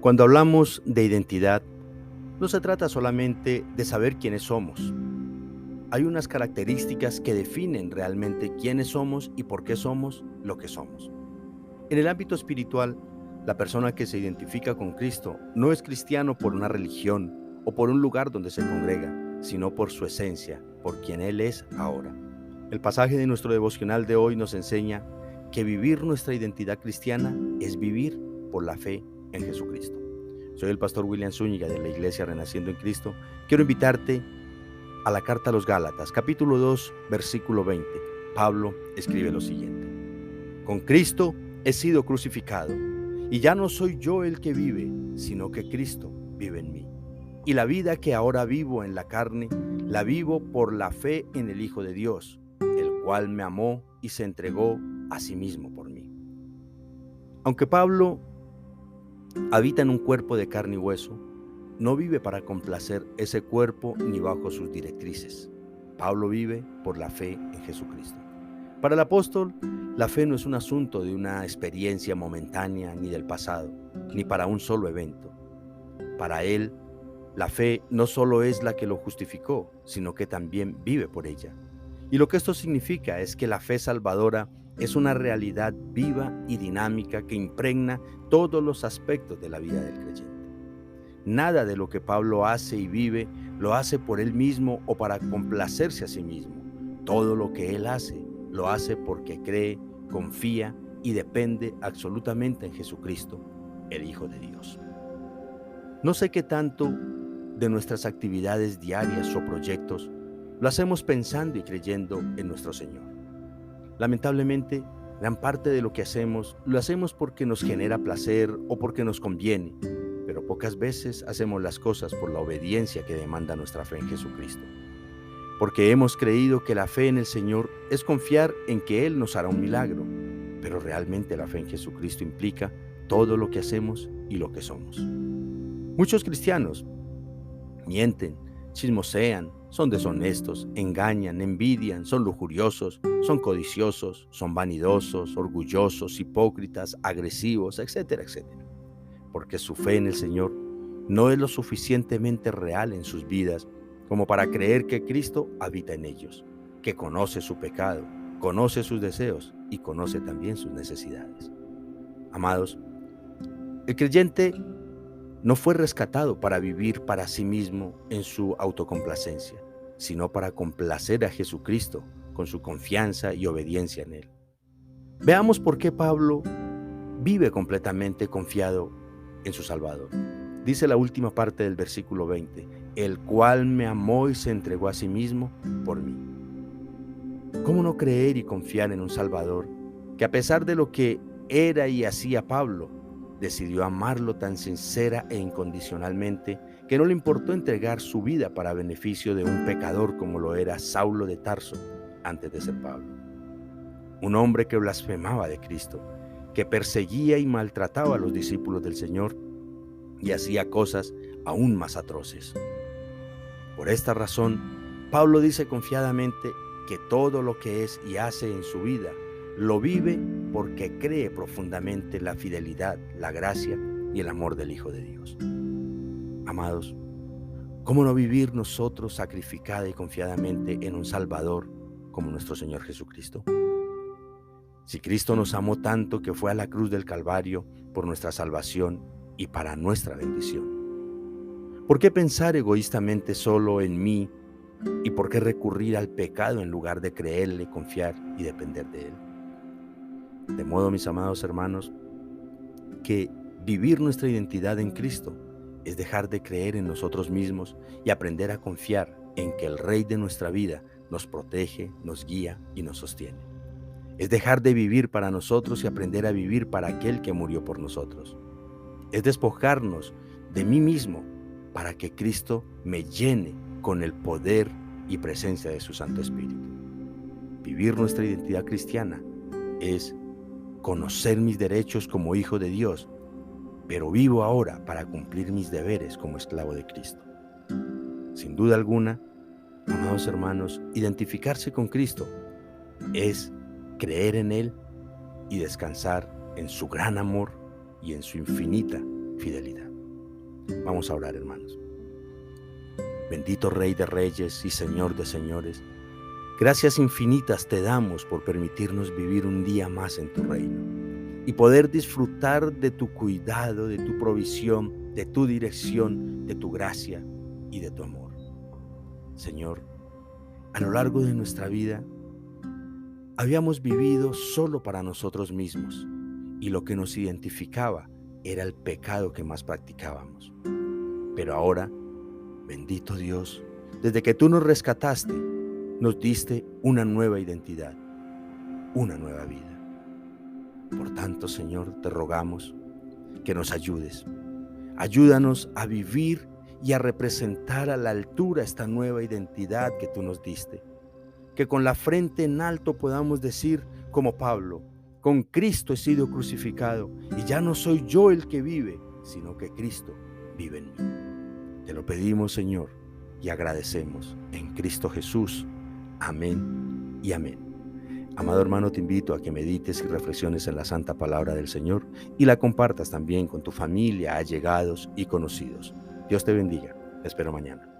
Cuando hablamos de identidad, no se trata solamente de saber quiénes somos. Hay unas características que definen realmente quiénes somos y por qué somos lo que somos. En el ámbito espiritual, la persona que se identifica con Cristo no es cristiano por una religión o por un lugar donde se congrega, sino por su esencia, por quien Él es ahora. El pasaje de nuestro devocional de hoy nos enseña que vivir nuestra identidad cristiana es vivir por la fe en Jesucristo. Soy el pastor William Zúñiga de la Iglesia Renaciendo en Cristo. Quiero invitarte a la carta a los Gálatas, capítulo 2, versículo 20. Pablo escribe lo siguiente: con Cristo he sido crucificado, y ya no soy yo el que vive, sino que Cristo vive en mí. Y la vida que ahora vivo en la carne, la vivo por la fe en el Hijo de Dios, el cual me amó y se entregó a sí mismo por mí. Aunque Pablo habita en un cuerpo de carne y hueso, no vive para complacer ese cuerpo ni bajo sus directrices. Pablo vive por la fe en Jesucristo. Para el apóstol, la fe no es un asunto de una experiencia momentánea ni del pasado, ni para un solo evento. Para él, la fe no solo es la que lo justificó, sino que también vive por ella. Y lo que esto significa es que la fe salvadora es una realidad viva y dinámica que impregna todos los aspectos de la vida del creyente. Nada de lo que Pablo hace y vive lo hace por él mismo o para complacerse a sí mismo. Todo lo que él hace, lo hace porque cree, confía y depende absolutamente en Jesucristo, el Hijo de Dios. No sé qué tanto de nuestras actividades diarias o proyectos lo hacemos pensando y creyendo en nuestro Señor. Lamentablemente, gran parte de lo que hacemos lo hacemos porque nos genera placer o porque nos conviene, pero pocas veces hacemos las cosas por la obediencia que demanda nuestra fe en Jesucristo. Porque hemos creído que la fe en el Señor es confiar en que Él nos hará un milagro, pero realmente la fe en Jesucristo implica todo lo que hacemos y lo que somos. Muchos cristianos mienten, chismosean, son deshonestos, engañan, envidian, son lujuriosos, son codiciosos, son vanidosos, orgullosos, hipócritas, agresivos, etcétera, etcétera. Porque su fe en el Señor no es lo suficientemente real en sus vidas como para creer que Cristo habita en ellos, que conoce su pecado, conoce sus deseos y conoce también sus necesidades. Amados, el creyente no fue rescatado para vivir para sí mismo en su autocomplacencia, sino para complacer a Jesucristo con su confianza y obediencia en Él. Veamos por qué Pablo vive completamente confiado en su Salvador. Dice la última parte del versículo 20, el cual me amó y se entregó a sí mismo por mí. ¿Cómo no creer y confiar en un Salvador que, a pesar de lo que era y hacía Pablo, decidió amarlo tan sincera e incondicionalmente que no le importó entregar su vida para beneficio de un pecador como lo era Saulo de Tarso antes de ser Pablo? Un hombre que blasfemaba de Cristo, que perseguía y maltrataba a los discípulos del Señor y hacía cosas aún más atroces. Por esta razón, Pablo dice confiadamente que todo lo que es y hace en su vida lo vive porque cree profundamente en la fidelidad, la gracia y el amor del Hijo de Dios. Amados, ¿cómo no vivir nosotros sacrificada y confiadamente en un Salvador como nuestro Señor Jesucristo? Si Cristo nos amó tanto que fue a la cruz del Calvario por nuestra salvación y para nuestra bendición, ¿por qué pensar egoístamente solo en mí y por qué recurrir al pecado en lugar de creerle, confiar y depender de Él? De modo, mis amados hermanos, que vivir nuestra identidad en Cristo es dejar de creer en nosotros mismos y aprender a confiar en que el Rey de nuestra vida nos protege, nos guía y nos sostiene. Es dejar de vivir para nosotros y aprender a vivir para aquel que murió por nosotros. Es despojarnos de mí mismo para que Cristo me llene con el poder y presencia de su Santo Espíritu. Vivir nuestra identidad cristiana es conocer mis derechos como hijo de Dios, pero vivo ahora para cumplir mis deberes como esclavo de Cristo. Sin duda alguna, amados hermanos, identificarse con Cristo es creer en Él y descansar en su gran amor y en su infinita fidelidad. Vamos a orar, hermanos. Bendito Rey de Reyes y Señor de Señores, gracias infinitas te damos por permitirnos vivir un día más en tu reino y poder disfrutar de tu cuidado, de tu provisión, de tu dirección, de tu gracia y de tu amor. Señor, a lo largo de nuestra vida habíamos vivido solo para nosotros mismos y lo que nos identificaba era el pecado que más practicábamos. Pero ahora, bendito Dios, desde que tú nos rescataste, nos diste una nueva identidad, una nueva vida. Por tanto, Señor, te rogamos que nos ayudes. Ayúdanos a vivir y a representar a la altura esta nueva identidad que tú nos diste. Que con la frente en alto podamos decir, como Pablo, con Cristo he sido crucificado y ya no soy yo el que vive, sino que Cristo vive en mí. Te lo pedimos, Señor, y agradecemos en Cristo Jesús. Amén y amén. Amado hermano, te invito a que medites y reflexiones en la santa palabra del Señor y la compartas también con tu familia, allegados y conocidos. Dios te bendiga. Te espero mañana.